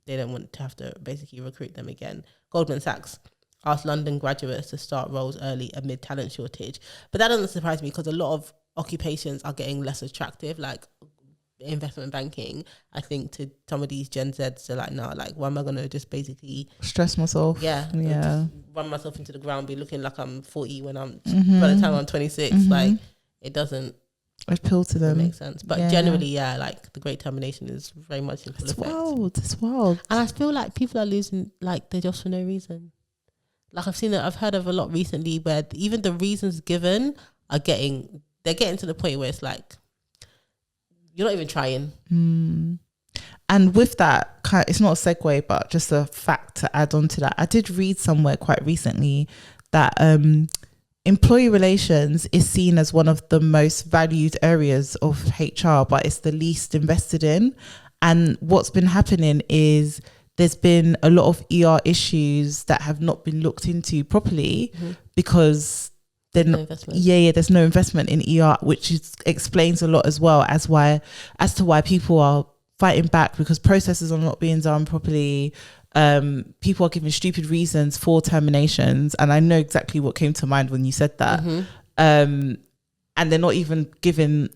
they don't want to have to basically recruit them again. Goldman Sachs asked London graduates to start roles early amid talent shortage, but that doesn't surprise me because a lot of occupations are getting less attractive, like investment banking. I think to some of these Gen Zs, they're like, no, like, why am I gonna just basically stress myself? Yeah. Just run myself into the ground, be looking like I'm 40 when I'm by the time I'm 26. Like, it doesn't appeal to them. make sense. But generally, yeah, like the Great Termination is very much in full effect. It's wild. And I feel like people are losing like their jobs for no reason. Like, I've heard of a lot recently where even the reasons given they're getting to the point where it's like, you're not even trying. And with that, it's not a segue, but just a fact to add on to that. I did read somewhere quite recently that employee relations is seen as one of the most valued areas of HR, but it's the least invested in. And what's been happening is there's been a lot of ER issues that have not been looked into properly because there's no investment in ER, which explains a lot as well as to why people are fighting back, because processes are not being done properly. People are giving stupid reasons for terminations, and I know exactly what came to mind when you said that. And they're not even given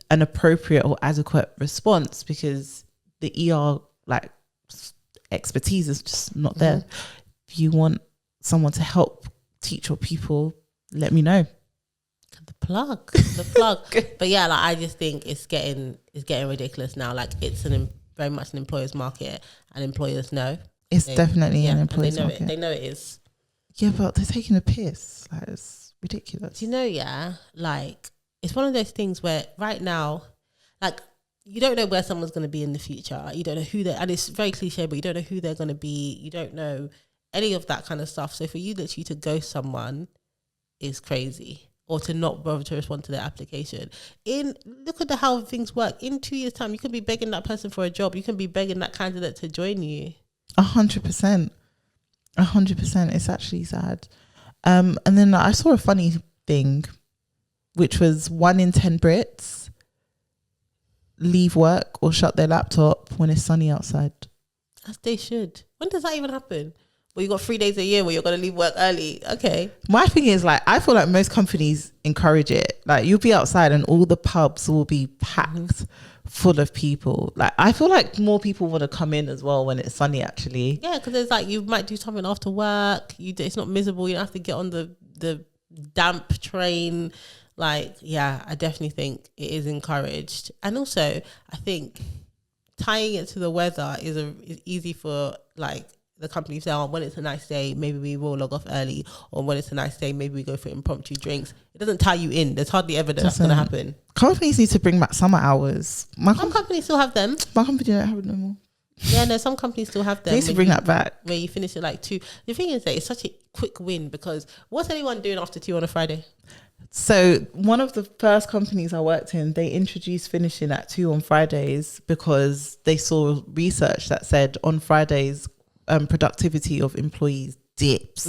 an appropriate or adequate response because the ER like expertise is just not there. If you want someone to help teach your people, let me know. The plug. But yeah, like, I just think it's getting ridiculous now. Like, it's very much an employer's market, and employers know. It's definitely an employer's market. They know it is. Yeah, but they're taking a piss. Like, it's ridiculous. Do you know, like, it's one of those things where right now, like, you don't know where someone's going to be in the future. You don't know who and it's very cliche, but you don't know who they're going to be. You don't know any of that kind of stuff. So for you literally to ghost someone is crazy, or to not bother to respond to their application. Look at how things work. In 2 years' time, you can be begging that person for a job. You can be begging that candidate to join you. 100%. It's actually sad. And then I saw a funny thing, which was 1 in 10 Brits leave work or shut their laptop when it's sunny outside. As they should. When does that even happen? Well, you got 3 days a year where you're going to leave work early. Okay. My thing is like, I feel like most companies encourage it. Like you'll be outside and all the pubs will be packed full of people. Like I feel like more people want to come in as well when it's sunny actually. Yeah, because it's like you might do something after work. It's not miserable. You don't have to get on the damp train. Like, yeah, I definitely think it is encouraged. And also, I think tying it to the weather is easy for like the company to say, oh, when it's a nice day, maybe we will log off early, or when it's a nice day, maybe we go for impromptu drinks. It doesn't tie you in. There's hardly ever that's going to happen. Companies need to bring back summer hours. Some companies still have them. My company don't have it no more. Yeah, no, some companies still have them. They need to bring that back. Where you finish at like 2. The thing is that it's such a quick win, because what's anyone doing after 2 on a Friday? So one of the first companies I worked in, they introduced finishing at 2 on Fridays because they saw research that said on Fridays, productivity of employees dips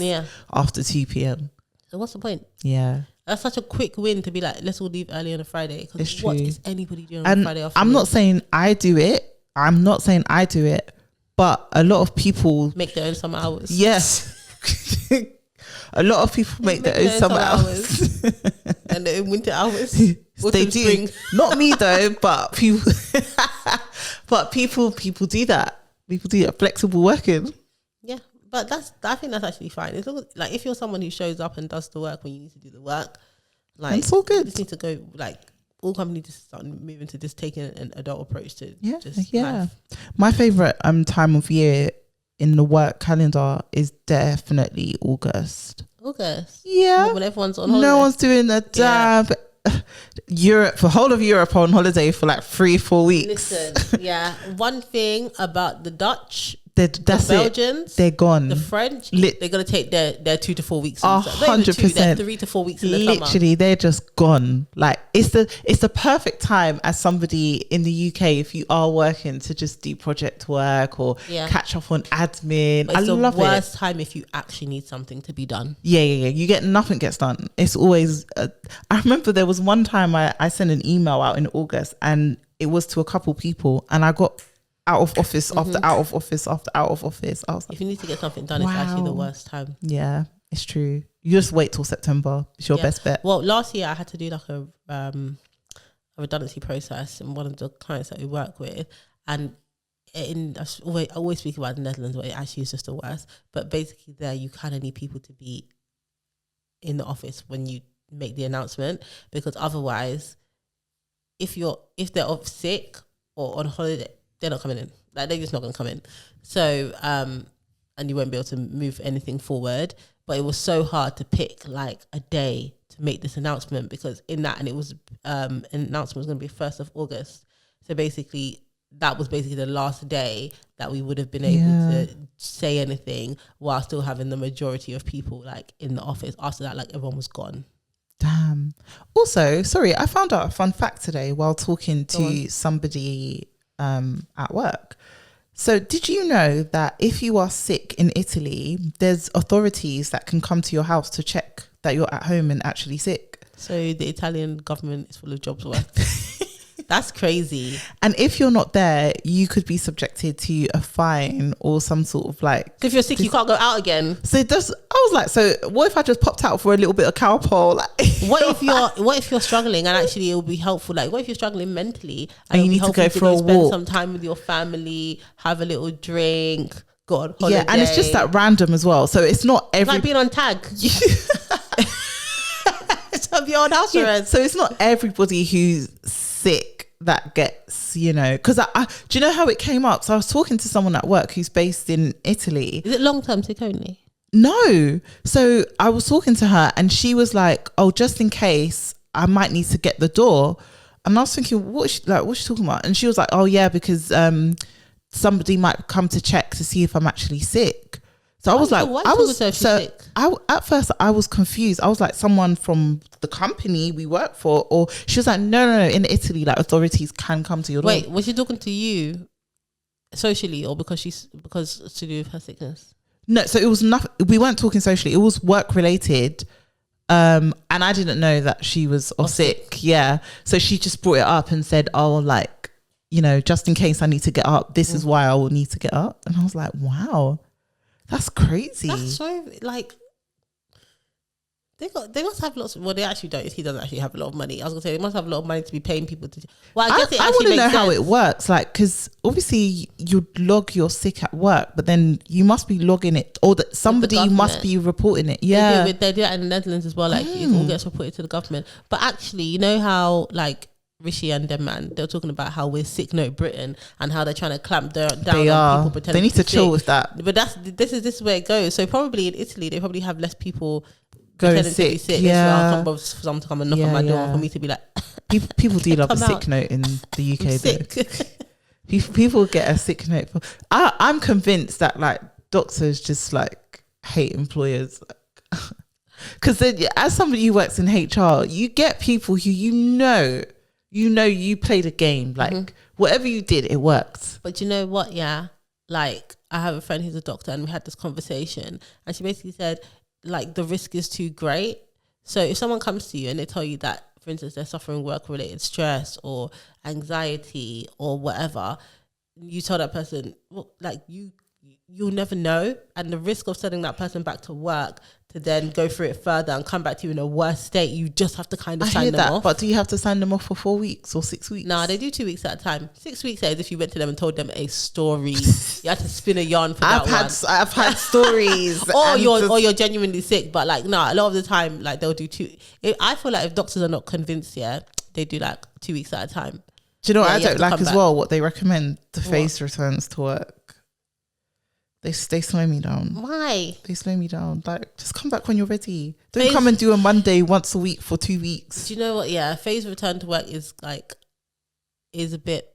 after 2 p.m. So what's the point? Yeah. That's such a quick win to be like, let's all leave early on a Friday. Because what is anybody doing on a Friday afternoon? I'm not saying I do it. But a lot of people make their own summer hours. Yes. A lot of people make their own summer hours. And their own winter hours. They do. Spring. Not me though, but people people do that. People do that, flexible working. Yeah. But I think that's actually fine. It's all, like if you're someone who shows up and does the work when you need to do the work, like it's all good. You just need to go, like all companies just start moving to just taking an adult approach to life. My favorite time of year in the work calendar is definitely August. Yeah. When everyone's on holiday. No one's doing a damn Europe, for whole of Europe on holiday for like 3-4 weeks. Listen, yeah. One thing about the Dutch, the it. Belgians, They're gone. The French, they're gonna take their 2 to 4 weeks. 100%. 3 to 4 weeks in the summer. Literally, they're just gone. Like it's the perfect time as somebody in the UK, if you are working, to just do project work or catch up on admin. But it's the worst time if you actually need something to be done. Yeah. Nothing gets done. It's always. I remember there was one time I sent an email out in August, and it was to a couple people, and I got out of office after out of office after out of office. I was like, if you need to get something done, it's actually the worst time. Yeah, it's true. You just wait till September. It's your best bet. Well, last year I had to do like a redundancy process in one of the clients that we work with, and I always speak about the Netherlands, but it actually is just the worst. But basically, there you kind of need people to be in the office when you make the announcement, because otherwise, if they're off sick or on holiday, they're not coming in. Like they're just not going to come in. So and you won't be able to move anything forward. But it was so hard to pick like a day to make this announcement, because in that, and it was an announcement was going to be 1st of August. So basically, that was basically the last day that we would have been able to say anything while still having the majority of people like in the office. After that, like everyone was gone. Damn. Also, sorry, I found out a fun fact today while talking to somebody at work. So did you know that if you are sick in Italy, there's authorities that can come to your house to check that you're at home and actually sick? So the Italian government is full of jobs worth. That's crazy. And if you're not there, you could be subjected to a fine or some sort of like... If you're sick, you can't go out again. So I was like, so what if I just popped out for a little bit of cowpole? Like, what if you're struggling, and actually it will be helpful? Like, what if you're struggling mentally and you need to go for a spend walk, some time with your family, have a little drink, go on holiday? Yeah, and it's just that random as well. So it's not It's like being on tag. Of your own house arrest. So it's not everybody who's sick that gets, because I do you know how it came up? So I was talking to someone at work who's based in Italy. Is it long-term sick only? No. So I was talking to her and she was like, oh, just in case I might need to get the door. And I was thinking, what's she talking about? And she was like, oh yeah, because somebody might come to check to see if I'm actually sick. So I was like, at first I was confused. I was like, someone from the company we work for, or she was like, no. In Italy, like authorities can come to your door. Wait, was she talking to you socially, or because to do with her sickness? No, so it was nothing. We weren't talking socially. It was work related. And I didn't know that she was sick. Yeah. So she just brought it up and said, oh, like, just in case I need to get up, this is why I will need to get up. And I was like, wow. That's crazy. That's so like. They must have lots. Well, they actually don't. He doesn't actually have a lot of money. I was gonna say they must have a lot of money to be paying people to. Well, I guess it I actually want to makes know how sense. it works. Like, because obviously you log you're sick at work, but then you must be logging it, or that somebody must be reporting it. Yeah, they do it in the Netherlands as well. Like it all gets reported to the government. But actually, you know how like Rishi and them man, they're talking about how we're sick note Britain and how they're trying to clamp down on people pretending. They need to chill sick. with that. But this is where it goes. So probably in Italy, they probably have less people Going sick. Yeah, I can't bother for someone to come and knock on my door for me to be like. People do love a sick note in the UK. Though. People get a sick note. I'm convinced that like doctors just like hate employers. Because as somebody who works in HR, you get people who you played a game. Like whatever you did, it worked. But you know what? Yeah, like I have a friend who's a doctor, and we had this conversation, and she basically said like the risk is too great. So if someone comes to you and they tell you that, for instance, they're suffering work-related stress or anxiety or whatever, you tell that person, well, like you'll never know, and the risk of sending that person back to work to then go through it further and come back to you in a worse state, you just have to kind of sign them off. But do you have to sign them off for 4 weeks or 6 weeks? No, they do 2 weeks at a time. 6 weeks is if you went to them and told them a story. You had to spin a yarn for that one. I've had stories. or you're genuinely sick, but like no, a lot of the time like they'll do I feel like if doctors are not convinced, they do like 2 weeks at a time. Do you know what I don't like as well? What they recommend, the phase returns to work. They slow me down. Why? They slow me down. Like, just come back when you're ready. Don't come and do a Monday once a week for 2 weeks. Do you know what? Yeah, phase return to work is a bit.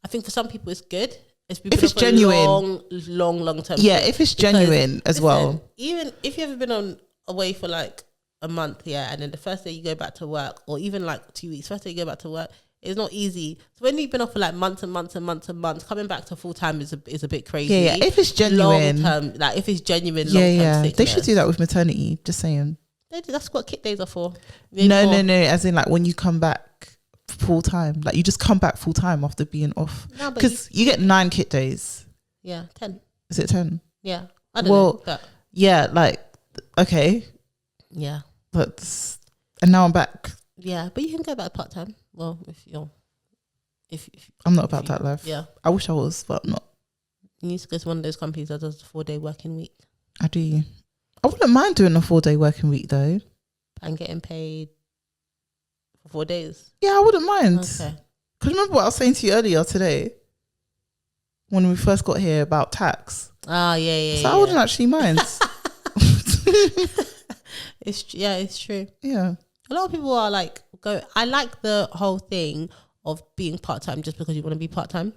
I think for some people it's good. If it's genuine, long term. Yeah, if it's genuine as well. Even if you ever been away for like a month, and then the first day you go back to work, or even like 2 weeks, first day you go back to work. It's not easy. So when you've been off for like months and months and months and months, coming back to full time is a bit crazy. Yeah. If it's genuine, long term, like if it's genuine, long term sickness. They should do that with maternity. Just saying. That's what kit days are for. No. As in like when you come back full time, like you just come back full time after being off. Because you get 9 kit days. Yeah, 10. Is it 10? Yeah, I don't know. But yeah, like okay. Yeah, and now I'm back. Yeah, but you can go back part time. Well, if I'm not about that life. Yeah, I wish I was, but I'm not. You need to go to one of those companies that does a 4-day working week. I do. I wouldn't mind doing a 4-day working week though, and getting paid for 4 days. Yeah, I wouldn't mind. Okay. Because remember what I was saying to you earlier today when we first got here about tax. Yeah. So I wouldn't actually mind. It's true. Yeah. A lot of people are like, I like the whole thing of being part-time just because you want to be part-time.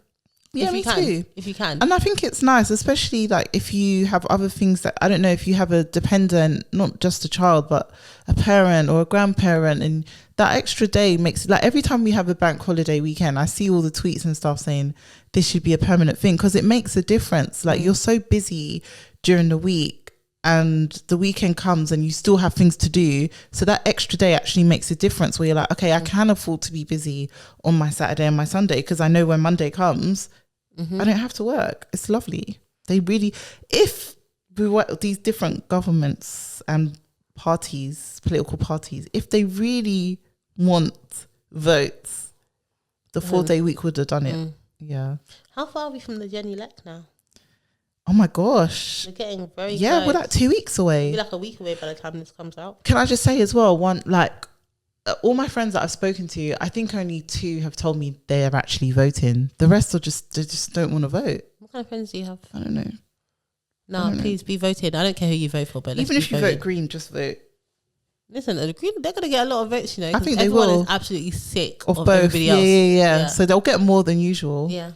Yeah, me too. If you can. And I think it's nice, especially like if you have other things that, I don't know, if you have a dependent, not just a child, but a parent or a grandparent, and that extra day makes, like every time we have a bank holiday weekend, I see all the tweets and stuff saying this should be a permanent thing because it makes a difference. Like you're so busy during the week and the weekend comes and you still have things to do. So that extra day actually makes a difference where you're like, okay, I can afford to be busy on my Saturday and my Sunday because I know when Monday comes, I don't have to work. It's lovely. They really, if we were these different governments and parties, political parties, if they really want votes, the 4-day week would have done it. Yeah. How far are we from the Gen-elect now? Oh my gosh. We're getting very close. We're like 2 weeks away. We're like a week away by the time this comes out. Can I just say as well, all my friends that I've spoken to, I think only 2 have told me they are actually voting. The rest are they just don't want to vote. What kind of friends do you have? I don't know. No, please be voting. I don't care who you vote for, but even if you vote Green, just vote. Listen, the Green, they're going to get a lot of votes, you know. I think they will. Everyone is absolutely sick of both. Everybody else. Yeah. So they'll get more than usual. Yeah.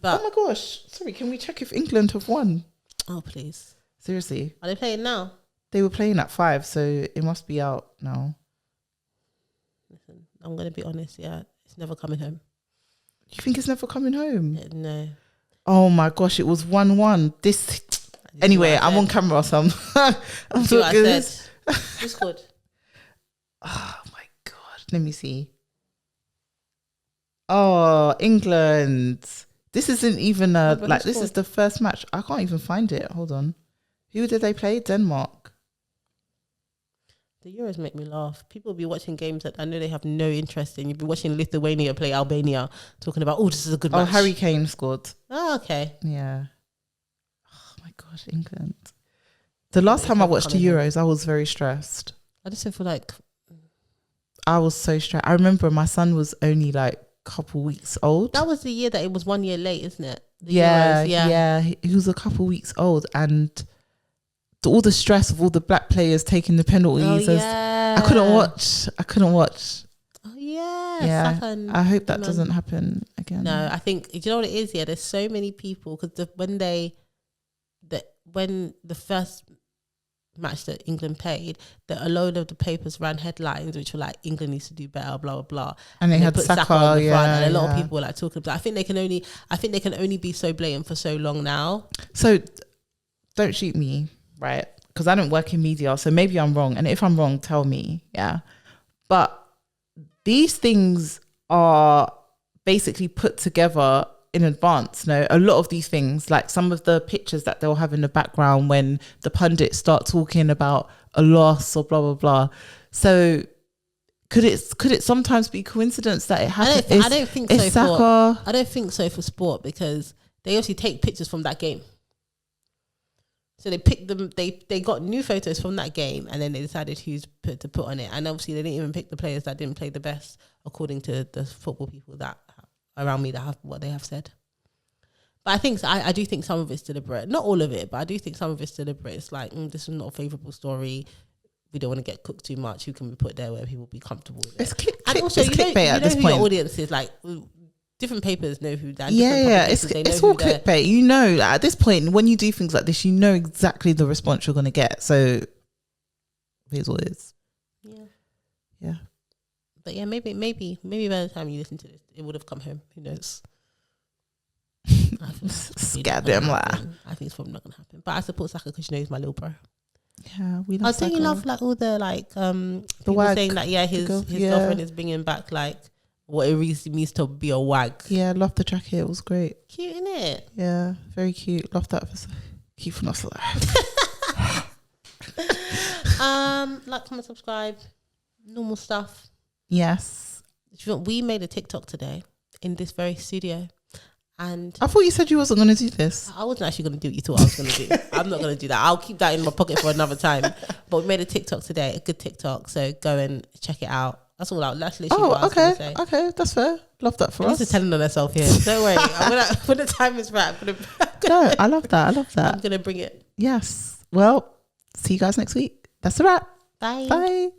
But, oh my gosh. Sorry, can we check if England have won? Oh, please. Seriously. Are they playing now? They were playing at 5, so it must be out now. Listen, I'm going to be honest, it's never coming home. You think it's never coming home? No. Oh my gosh, it was 1-1. Anyway, I'm on camera, so I'm so good. Who scored? Oh my God. Let me see. Oh, England. This isn't even a but like. who This is scored? the first match. I can't even find it. Hold on. Who did they play? Denmark. The Euros make me laugh. People will be watching games that I know they have no interest in. You'll be watching Lithuania play Albania, talking about, oh, this is a good match. Oh, Harry Kane scored. Oh, okay. Yeah. Oh my gosh, England. The last time I watched the Euros, I was very stressed. I just feel like I was so stressed. I remember my son was only like a couple weeks old. that was the year that it was 1 year late, isn't it? The Yeah, Euros, yeah. He was a couple weeks old, and all the stress of all the black players taking the penalties. Oh, yeah. I couldn't watch. Oh, yeah. Yeah. Saka and I hope that Coman. doesn't happen again. No, I think, do you know what it is? Yeah, there's so many people because when the first match that England played, that a load of the papers ran headlines which were like, England needs to do better, blah blah blah, And they had put Saka, on the front, and a lot yeah. of people were like talking about. I think they can only be so blatant for so long now. So don't shoot me, right? Because I don't work in media, so maybe I'm wrong. And if I'm wrong, tell me, yeah. But these things are basically put together in advance. No, a lot of these things, like some of the pictures that they'll have in the background when the pundits start talking about a loss or blah blah blah. So could it sometimes be coincidence that it happens? I don't think it's so. Saka. I don't think so for sport, because they obviously take pictures from that game. So they picked them. They got new photos from that game, and then they decided who's to put on it. And obviously, they didn't even pick the players that didn't play the best, according to the football people that around me that have what they have said. But I do think some of it's deliberate. Not all of it, but I do think some of it's deliberate. It's like, this is not a favourable story. We don't want to get cooked too much. Who can we put there where people will be comfortable with it? And also, it's clickbait at this who point. Your audience is like. Different papers know who that. Yeah, it's all clickbait. You know, at this point, when you do things like this, you know exactly the response you're going to get. So here's what it is. Yeah. But yeah, maybe by the time you listen to this, it would have come home. Who knows? Scare them lah. I think it's probably not gonna happen. But I support Saka because you know he's my little bro. Yeah, we love Saka. Don't you love like all the like the people wag, saying that his girlfriend is bringing back like what it really means to be a wag. Yeah, love the jacket. It was great. Cute, innit? Yeah, very cute. Love that for keeping us alive. Like, comment, subscribe, normal stuff. Yes. We made a TikTok today in this very studio, and I thought you said you wasn't going to do this. I wasn't actually going to do what you thought I was going to do. I'm not going to do that. I'll keep that in my pocket for another time. But we made a TikTok today, a good TikTok. So go and check it out. That's all out. That's literally what I was going to say. Okay, that's fair. Love that for us. Just telling on herself here. Don't worry. When the time is right, No, I love that. I'm going to bring it. Yes. Well, see you guys next week. That's a wrap. Bye. Bye.